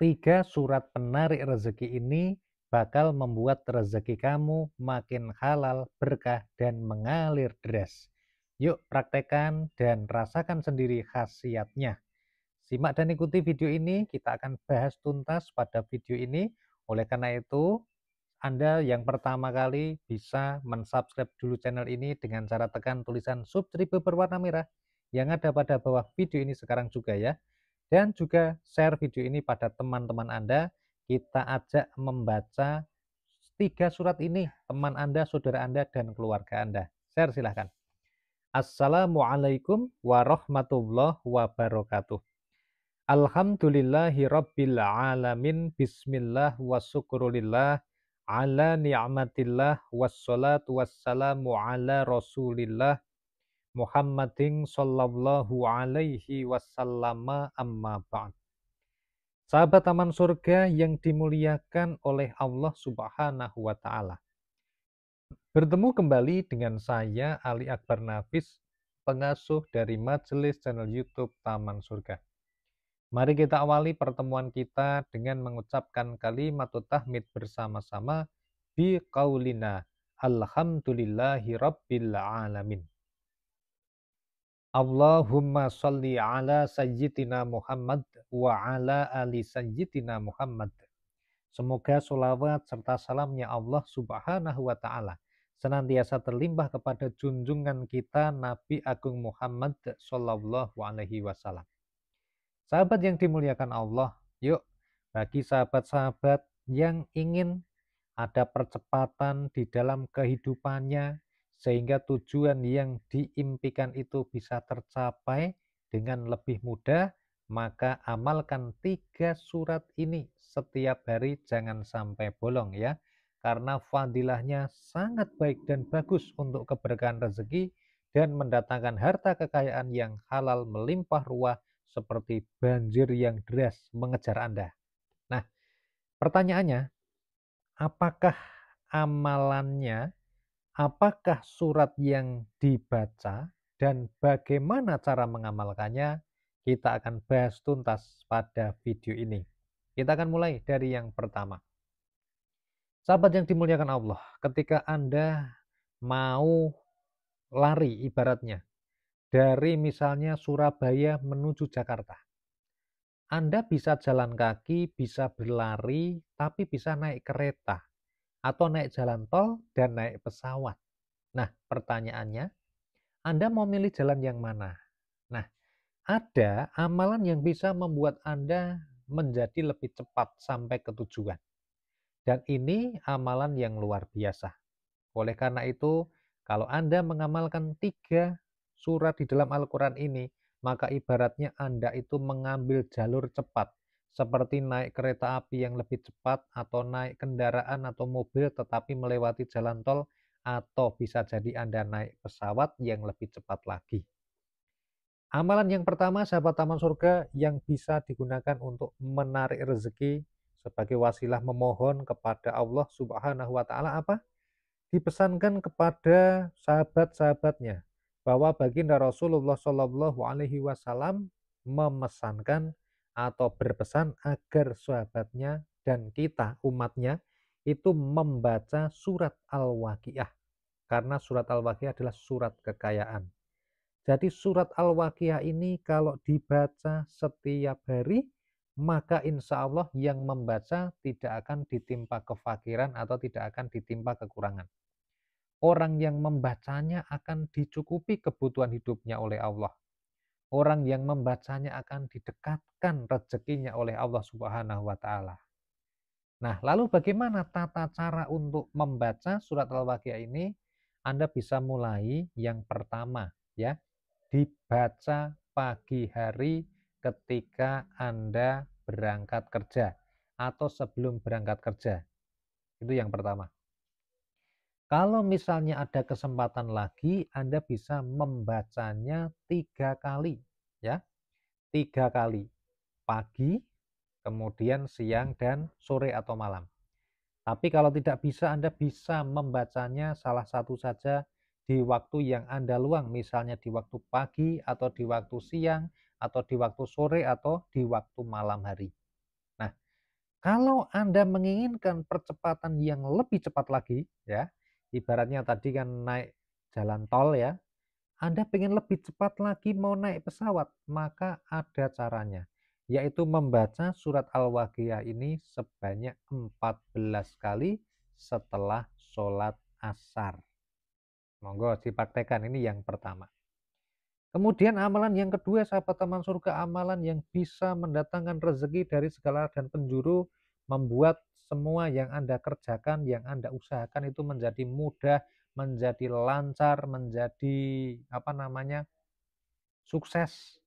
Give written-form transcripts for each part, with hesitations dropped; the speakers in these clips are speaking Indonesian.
Tiga surat penarik rezeki ini bakal membuat rezeki kamu makin halal, berkah, dan mengalir deras. Yuk praktekkan dan rasakan sendiri khasiatnya. Simak dan ikuti video ini, kita akan bahas tuntas pada video ini. Oleh karena itu, Anda yang pertama kali bisa mensubscribe dulu channel ini dengan cara tekan tulisan subscribe berwarna merah yang ada pada bawah video ini sekarang juga ya. Dan juga share video ini pada teman-teman Anda. Kita ajak membaca tiga surat ini, teman Anda, saudara Anda, dan keluarga Anda. Share silahkan. Assalamualaikum warahmatullahi wabarakatuh. Alhamdulillahi rabbil alamin. Bismillah wa syukurillah ala ni'matillah wassalatu wassalamu ala rasulillah Muhammadin sallallahu alaihi wasallam, amma ba'd. Sahabat taman surga yang dimuliakan oleh Allah Subhanahu wa taala. Bertemu kembali dengan saya Ali Akbar Nafis, pengasuh dari majelis channel YouTube Taman Surga. Mari kita awali pertemuan kita dengan mengucapkan kalimat tahmid bersama-sama bi qaulina alhamdulillahi rabbil alamin. Allahumma sholli ala sayyidina Muhammad wa ala ali sayyidina Muhammad. Semoga sholawat serta salamnya Allah Subhanahu wa ta'ala senantiasa terlimpah kepada junjungan kita Nabi Agung Muhammad Sallallahu Alaihi Wasallam. Sahabat yang dimuliakan Allah, yuk bagi sahabat-sahabat yang ingin ada percepatan di dalam kehidupannya sehingga tujuan yang diimpikan itu bisa tercapai dengan lebih mudah, maka amalkan tiga surat ini setiap hari, jangan sampai bolong ya, karena fadilahnya sangat baik dan bagus untuk keberkahan rezeki dan mendatangkan harta kekayaan yang halal melimpah ruah seperti banjir yang deras mengejar Anda. Nah, pertanyaannya, apakah amalannya, apakah surat yang dibaca, dan bagaimana cara mengamalkannya? Kita akan bahas tuntas pada video ini. Kita akan mulai dari yang pertama. Sahabat yang dimuliakan Allah, ketika Anda mau lari ibaratnya dari misalnya Surabaya menuju Jakarta, Anda bisa jalan kaki, bisa berlari, tapi bisa naik kereta, atau naik jalan tol, dan naik pesawat. Nah, pertanyaannya, Anda mau milih jalan yang mana? Nah, ada amalan yang bisa membuat Anda menjadi lebih cepat sampai ke tujuan. Dan ini amalan yang luar biasa. Oleh karena itu, kalau Anda mengamalkan tiga surat di dalam Al-Quran ini, maka ibaratnya Anda itu mengambil jalur cepat, seperti naik kereta api yang lebih cepat, atau naik kendaraan atau mobil tetapi melewati jalan tol, atau bisa jadi Anda naik pesawat yang lebih cepat lagi. Amalan yang pertama, sahabat taman surga, yang bisa digunakan untuk menarik rezeki sebagai wasilah memohon kepada Allah Subhanahu wa taala apa? Dipesankan kepada sahabat-sahabatnya bahwa baginda Rasulullah Shallallahu Alaihi Wasallam memesankan atau berpesan agar sahabatnya dan kita umatnya itu membaca surat Al-Waqiah, karena surat Al-Waqiah adalah surat kekayaan. Jadi surat Al-Waqiah ini kalau dibaca setiap hari, maka insya Allah yang membaca tidak akan ditimpa kefakiran atau tidak akan ditimpa kekurangan. Orang yang membacanya akan dicukupi kebutuhan hidupnya oleh Allah. Orang yang membacanya akan didekatkan rezekinya oleh Allah Subhanahu wa taala. Nah, lalu bagaimana tata cara untuk membaca surat Al-Waqiah ini? Anda bisa mulai yang pertama ya, dibaca pagi hari ketika Anda berangkat kerja atau sebelum berangkat kerja. Itu yang pertama. Kalau misalnya ada kesempatan lagi, Anda bisa membacanya 3 kali, ya, 3 kali, pagi, kemudian siang, dan sore atau malam. Tapi kalau tidak bisa, Anda bisa membacanya salah satu saja di waktu yang Anda luang, misalnya di waktu pagi, atau di waktu siang, atau di waktu sore, atau di waktu malam hari. Nah, Kalau Anda menginginkan percepatan yang lebih cepat lagi, ya, ibaratnya tadi kan naik jalan tol ya, Anda pengen lebih cepat lagi mau naik pesawat, maka ada caranya, yaitu membaca surat Al-Waqiah ini sebanyak 14 kali setelah sholat asar. Monggo dipraktekkan, ini yang pertama. Kemudian amalan yang kedua, sahabat teman surga, amalan yang bisa mendatangkan rezeki dari segala dan penjuru, membuat semua yang Anda kerjakan, yang Anda usahakan itu menjadi mudah, menjadi lancar, menjadi sukses.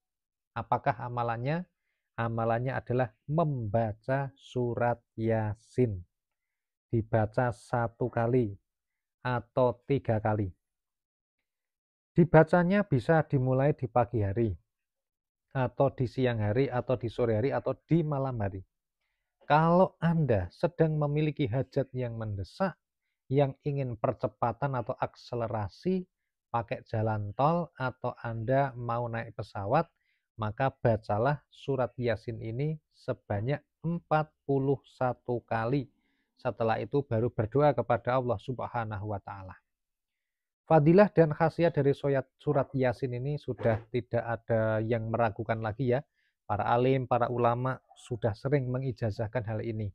Apakah amalannya? Amalannya adalah membaca surat Yasin. Dibaca 1 kali atau 3 kali. Dibacanya bisa dimulai di pagi hari, atau di siang hari, atau di sore hari, atau di malam hari. Kalau Anda sedang memiliki hajat yang mendesak, yang ingin percepatan atau akselerasi, pakai jalan tol, atau Anda mau naik pesawat, maka bacalah surat Yasin ini sebanyak 41 kali. Setelah itu baru berdoa kepada Allah Subhanahu wa Ta'ala. Fadilah dan khasiat dari surat Yasin ini sudah tidak ada yang meragukan lagi ya. Para alim, para ulama sudah sering mengijazahkan hal ini.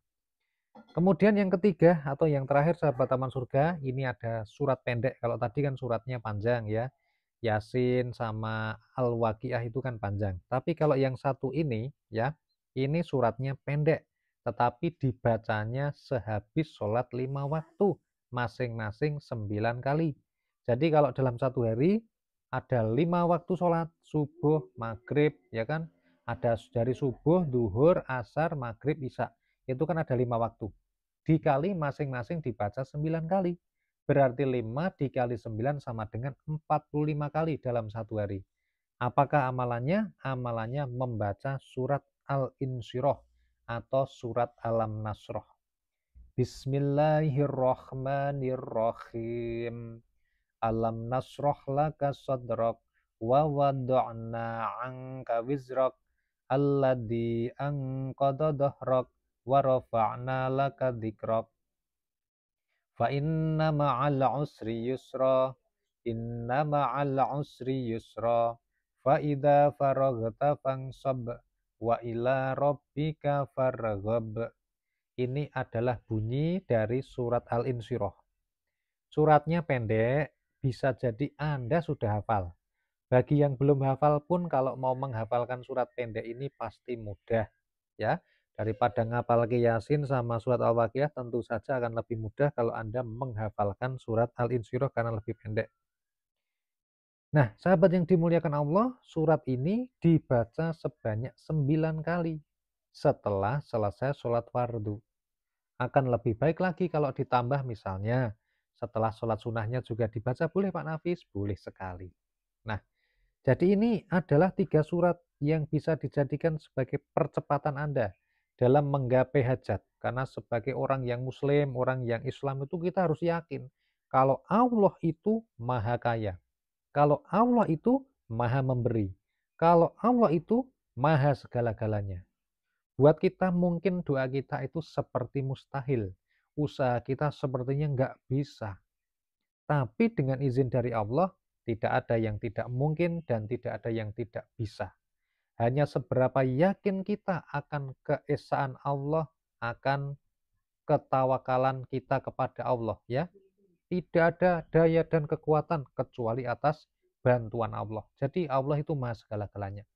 Kemudian yang ketiga atau yang terakhir sahabat taman surga, ini ada surat pendek. Kalau tadi kan suratnya panjang ya. Yasin sama Al-Waqiah itu kan panjang. Tapi kalau yang satu ini ya, ini suratnya pendek. Tetapi dibacanya sehabis sholat 5 waktu. Masing-masing 9 kali. Jadi kalau dalam satu hari ada 5 waktu sholat, subuh, maghrib, ya kan? Ada dari subuh, duhur, asar, maghrib, isya. Itu kan ada 5 waktu. Dikali masing-masing dibaca 9 kali. Berarti 5 dikali 9 sama dengan 45 kali dalam satu hari. Apakah amalannya? Amalannya membaca surat Al-Insyirah atau surat Alam-Nasrah. Bismillahirrahmanirrahim. Alam nasroh laka sadrak wa wada'na anka wizrak alladhi anqadha dhahrak wa rafa'na laka dhikrak fa inna ma'al usri yusra inna ma'al usri yusra fa idza faraghta fansab wa ila rabbika farghab. Ini adalah bunyi dari surat Al-Insyirah. Suratnya pendek, bisa jadi Anda sudah hafal. Bagi yang belum hafal pun kalau mau menghafalkan surat pendek ini pasti mudah ya. Daripada ngapal ke Yasin sama surat Al-Waqiah, tentu saja akan lebih mudah kalau Anda menghafalkan surat Al-Insyirah karena lebih pendek. Nah, sahabat yang dimuliakan Allah, surat ini dibaca sebanyak 9 kali setelah selesai sholat fardu. Akan lebih baik lagi kalau ditambah misalnya setelah sholat sunnahnya juga dibaca, boleh Pak Nafis? Boleh sekali. Nah, jadi ini adalah 3 surat yang bisa dijadikan sebagai percepatan Anda dalam menggapai hajat. Karena sebagai orang yang muslim, orang yang Islam itu kita harus yakin kalau Allah itu maha kaya. Kalau Allah itu maha memberi. Kalau Allah itu maha segala-galanya. Buat kita mungkin doa kita itu seperti mustahil. Usaha kita sepertinya nggak bisa. Tapi dengan izin dari Allah, tidak ada yang tidak mungkin dan tidak ada yang tidak bisa. Hanya seberapa yakin kita akan keesaan Allah, akan ketawakalan kita kepada Allah. Ya, tidak ada daya dan kekuatan kecuali atas bantuan Allah. Jadi Allah itu maha segala-galanya.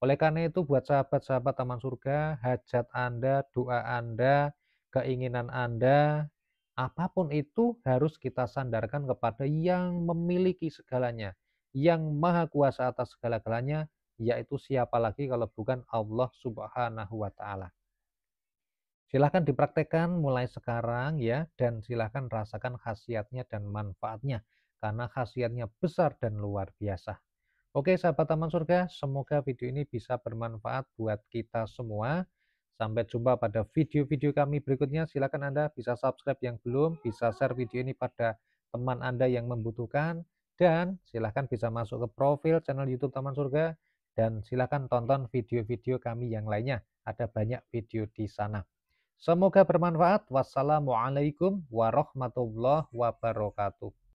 Oleh karena itu buat sahabat-sahabat taman surga, hajat Anda, doa Anda, keinginan Anda, apapun itu harus kita sandarkan kepada yang memiliki segalanya, yang maha kuasa atas segala-galanya, yaitu siapa lagi kalau bukan Allah Subhanahu wa Ta'ala. Silahkan dipraktekkan mulai sekarang ya, dan silahkan rasakan khasiatnya dan manfaatnya, karena khasiatnya besar dan luar biasa. Oke sahabat taman surga, semoga video ini bisa bermanfaat buat kita semua. Sampai jumpa pada video-video kami berikutnya. Silakan Anda bisa subscribe yang belum, bisa share video ini pada teman Anda yang membutuhkan. Dan silakan bisa masuk ke profil channel YouTube Taman Surga. Dan silakan tonton video-video kami yang lainnya. Ada banyak video di sana. Semoga bermanfaat. Wassalamualaikum warahmatullahi wabarakatuh.